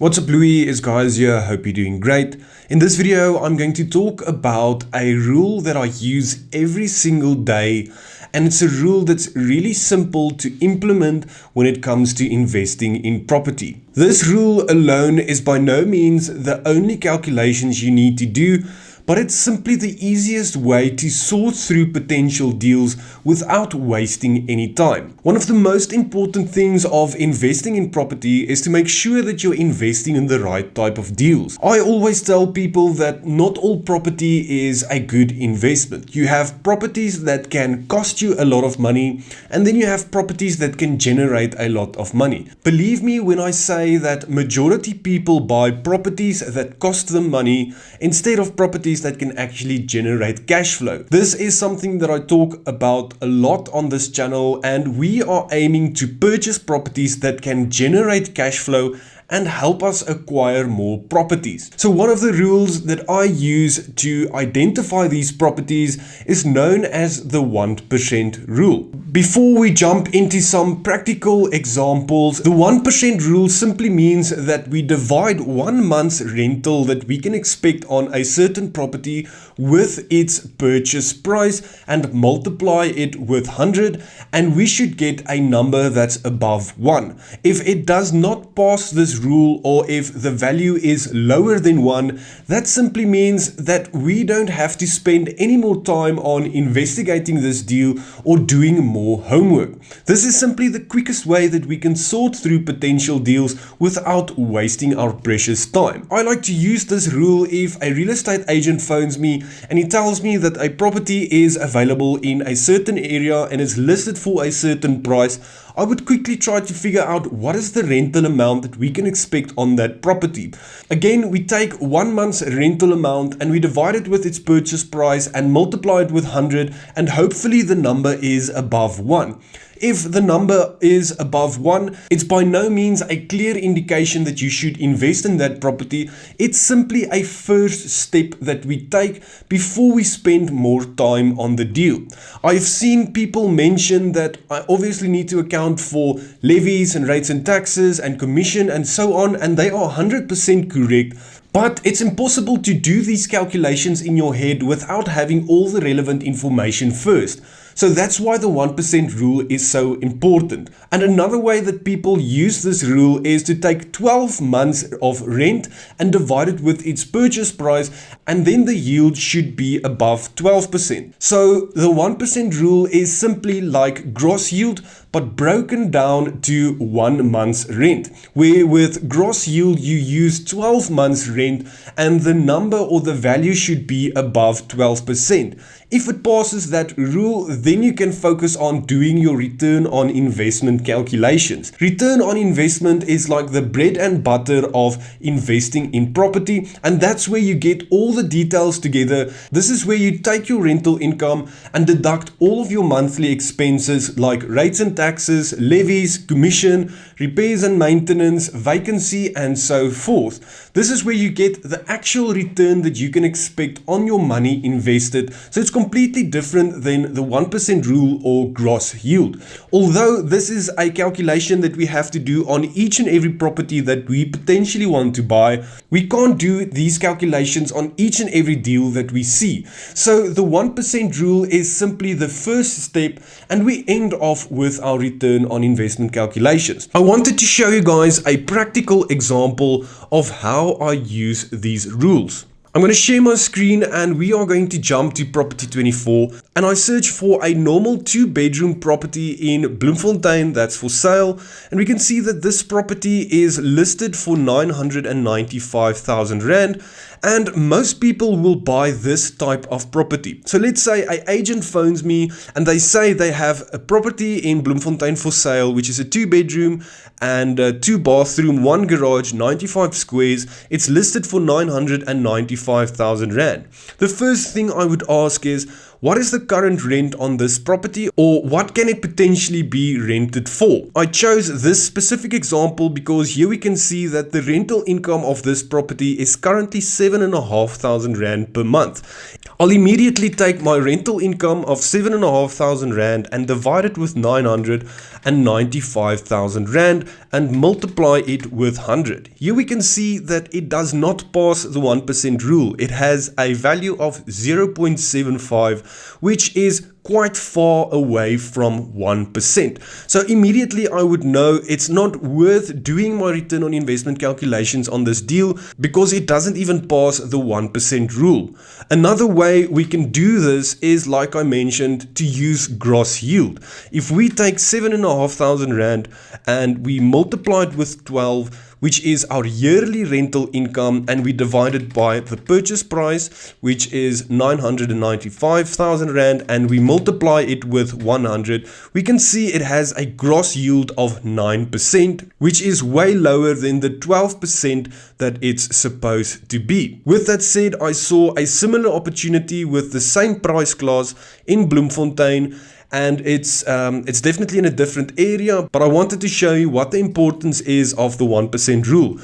What's up, Louis? It's guys here. Hope you're doing great. In this video, I'm going to talk about a rule that I use every single day, and it's a rule that's really simple to implement when it comes to investing in property. This rule alone is by no means the only calculations you need to do, but it's simply the easiest way to sort through potential deals without wasting any time. One of the most important things of investing in property is to make sure that you're investing in the right type of deals. I always tell people that not all property is a good investment. You have properties that can cost you a lot of money, and then you have properties that can generate a lot of money. Believe me when I say that majority people buy properties that cost them money instead of properties that can actually generate cash flow. This is something that I talk about a lot on this channel, and we are aiming to purchase properties that can generate cash flow and help us acquire more properties. So one of the rules that I use to identify these properties is known as the 1% rule. Before we jump into some practical examples, the 1% rule simply means that we divide 1 month's rental that we can expect on a certain property with its purchase price and multiply it with 100, and we should get a number that's above 1. If it does not pass this rule, or if the value is lower than 1, that simply means that we don't have to spend any more time on investigating this deal or doing more homework. This is simply the quickest way that we can sort through potential deals without wasting our precious time. I like to use this rule if a real estate agent phones me and he tells me that a property is available in a certain area and is listed for a certain price. I would quickly try to figure out what is the rental amount that we can expect on that property. Again, we take 1 month's rental amount and we divide it with its purchase price and multiply it with 100, and hopefully the number is above 1. If the number is above 1, it's by no means a clear indication that you should invest in that property. It's simply a first step that we take before we spend more time on the deal. I've seen people mention that I obviously need to account for levies and rates and taxes and commission and so on, and they are 100% correct. But it's impossible to do these calculations in your head without having all the relevant information first. So that's why the 1% rule is so important. And another way that people use this rule is to take 12 months of rent and divide it with its purchase price, and then the yield should be above 12%. So the 1% rule is simply like gross yield, but broken down to 1 month's rent, where with gross yield you use 12 months rent and the number or the value should be above 12%. If it passes that rule, then you can focus on doing your return on investment calculations. Return on investment is like the bread and butter of investing in property, and that's where you get all the details together. This is where you take your rental income and deduct all of your monthly expenses like rates and taxes, levies, commission, repairs and maintenance, vacancy, and so forth. This is where you get the actual return that you can expect on your money invested. So it's completely different than the 1% rule or gross yield. Although this is a calculation that we have to do on each and every property that we potentially want to buy, we can't do these calculations on each and every deal that we see. So the 1% rule is simply the first step, and we end off with our return on investment calculations. I wanted to show you guys a practical example of how I use these rules. I'm going to share my screen and we are going to jump to property 24, and I search for a normal 2-bedroom property in Bloemfontein that's for sale, and we can see that this property is listed for 995,000 Rand, and most people will buy this type of property. So let's say an agent phones me and they say they have a property in Bloemfontein for sale, which is a 2-bedroom and 2-bathroom, 1 garage, 95 squares. It's listed for 995,000 Rand. The first thing I would ask is, what is the current rent on this property, or what can it potentially be rented for? I chose this specific example because here we can see that the rental income of this property is currently 7,500 Rand per month. I'll immediately take my rental income of 7,500 Rand and divide it with 900, 195,000 Rand and multiply it with 100. Here we can see that it does not pass the 1% rule. It has a value of 0.75, which is quite far away from 1%. So immediately I would know it's not worth doing my return on investment calculations on this deal because it doesn't even pass the 1% rule. Another way we can do this is, like I mentioned, to use gross yield. If we take 7,500 Rand and we multiply it with 12, which is our yearly rental income, and we divide it by the purchase price, which is 995,000 Rand, and we multiply it with 100, we can see it has a gross yield of 9%, which is way lower than the 12% that it's supposed to be. With that said, I saw a similar opportunity with the same price class in Bloemfontein, and it's definitely in a different area, but I wanted to show you what the importance is of the 1% rule.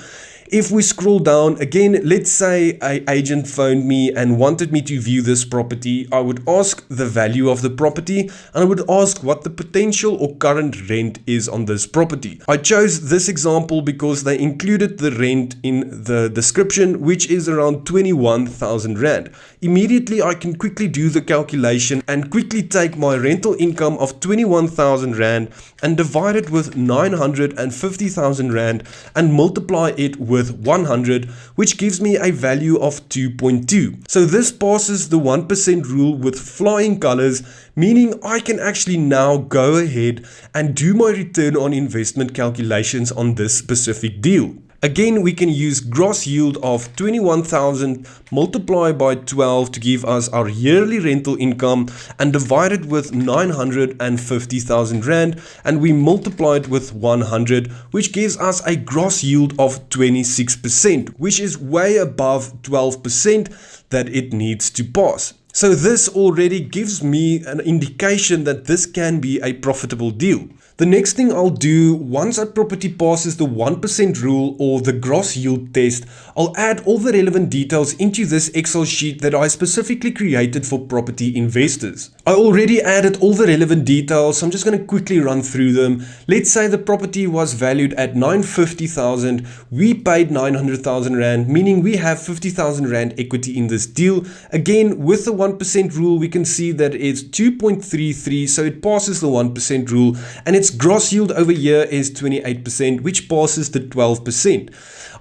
If we scroll down again, let's say an agent phoned me and wanted me to view this property. I would ask the value of the property and I would ask what the potential or current rent is on this property. I chose this example because they included the rent in the description, which is around 21,000 Rand. Immediately I can quickly do the calculation and quickly take my rental income of 21,000 Rand and divide it with 950,000 Rand and multiply it with 100, which gives me a value of 2.2. So this passes the 1% rule with flying colors, meaning I can actually now go ahead and do my return on investment calculations on this specific deal. Again, we can use gross yield of 21,000 multiplied by 12 to give us our yearly rental income and divide it with 950,000 Rand, and we multiply it with 100, which gives us a gross yield of 26%, which is way above 12% that it needs to pass. So this already gives me an indication that this can be a profitable deal. The next thing I'll do, once a property passes the 1% rule or the gross yield test, I'll add all the relevant details into this Excel sheet that I specifically created for property investors. I already added all the relevant details, so I'm just going to quickly run through them. Let's say the property was valued at 950,000. We paid 900,000 Rand, meaning we have 50,000 Rand equity in this deal. Again, with the 1% rule, we can see that it's 2.33, so it passes the 1% rule, and its gross yield over here is 28%, which passes the 12%.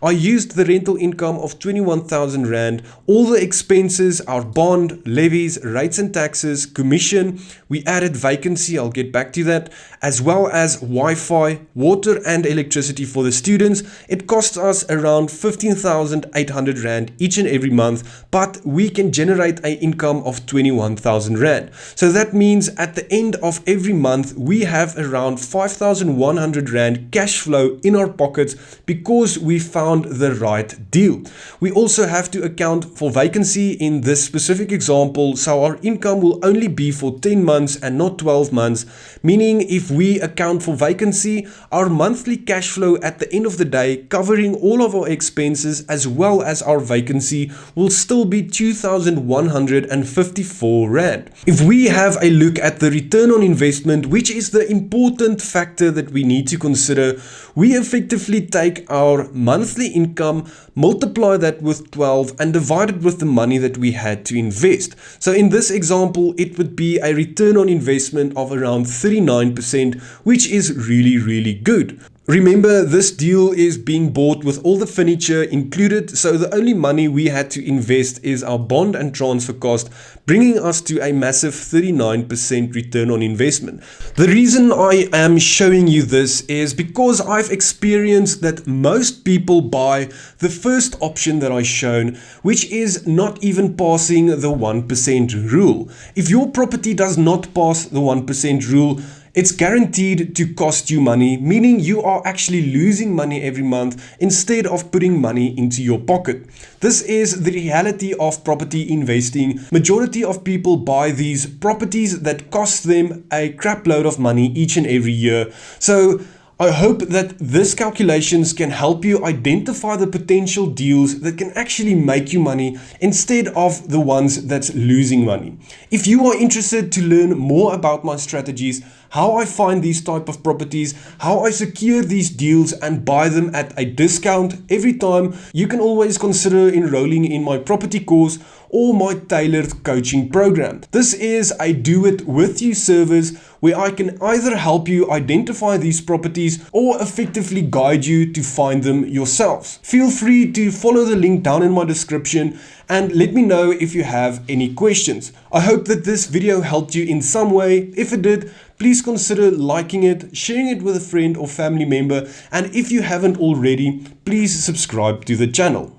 I used the rental income of 21,000 Rand, all the expenses, our bond, levies, rates and taxes, commission, we added vacancy, I'll get back to that, as well as Wi-Fi, water and electricity for the students. It costs us around 15,800 Rand each and every month, but we can generate an income of 21,000 Rand. So that means at the end of every month, we have around 5,100 Rand cash flow in our pockets because we found the right deal. We also have to account for vacancy in this specific example, so our income will only be for 10 months and not 12 months, meaning if we account for vacancy, our monthly cash flow at the end of the day, covering all of our expenses as well as our vacancy, will still be 2,154 Rand. If we have a look at the return on investment, which is the important factor that we need to consider, we effectively take our monthly income, multiply that with 12 and divide it with the money that we had to invest. So in this example, it would be a return on investment of around 39%, which is really good. Remember, this deal is being bought with all the furniture included, so the only money we had to invest is our bond and transfer cost, bringing us to a massive 39% return on investment. The reason I am showing you this is because I've experienced that most people buy the first option that I've shown, which is not even passing the 1% rule. If your property does not pass the 1% rule, it's guaranteed to cost you money, meaning you are actually losing money every month instead of putting money into your pocket. This is the reality of property investing. Majority of people buy these properties that cost them a crap load of money each and every year. So I hope that this calculations can help you identify the potential deals that can actually make you money instead of the ones that's losing money. If you are interested to learn more about my strategies, how I find these type of properties, how I secure these deals and buy them at a discount every time, you can always consider enrolling in my property course or my tailored coaching program. This is a do it with you service where I can either help you identify these properties or effectively guide you to find them yourselves. Feel free to follow the link down in my description and let me know if you have any questions. I hope that this video helped you in some way. If it did, please consider liking it, sharing it with a friend or family member, and if you haven't already, please subscribe to the channel.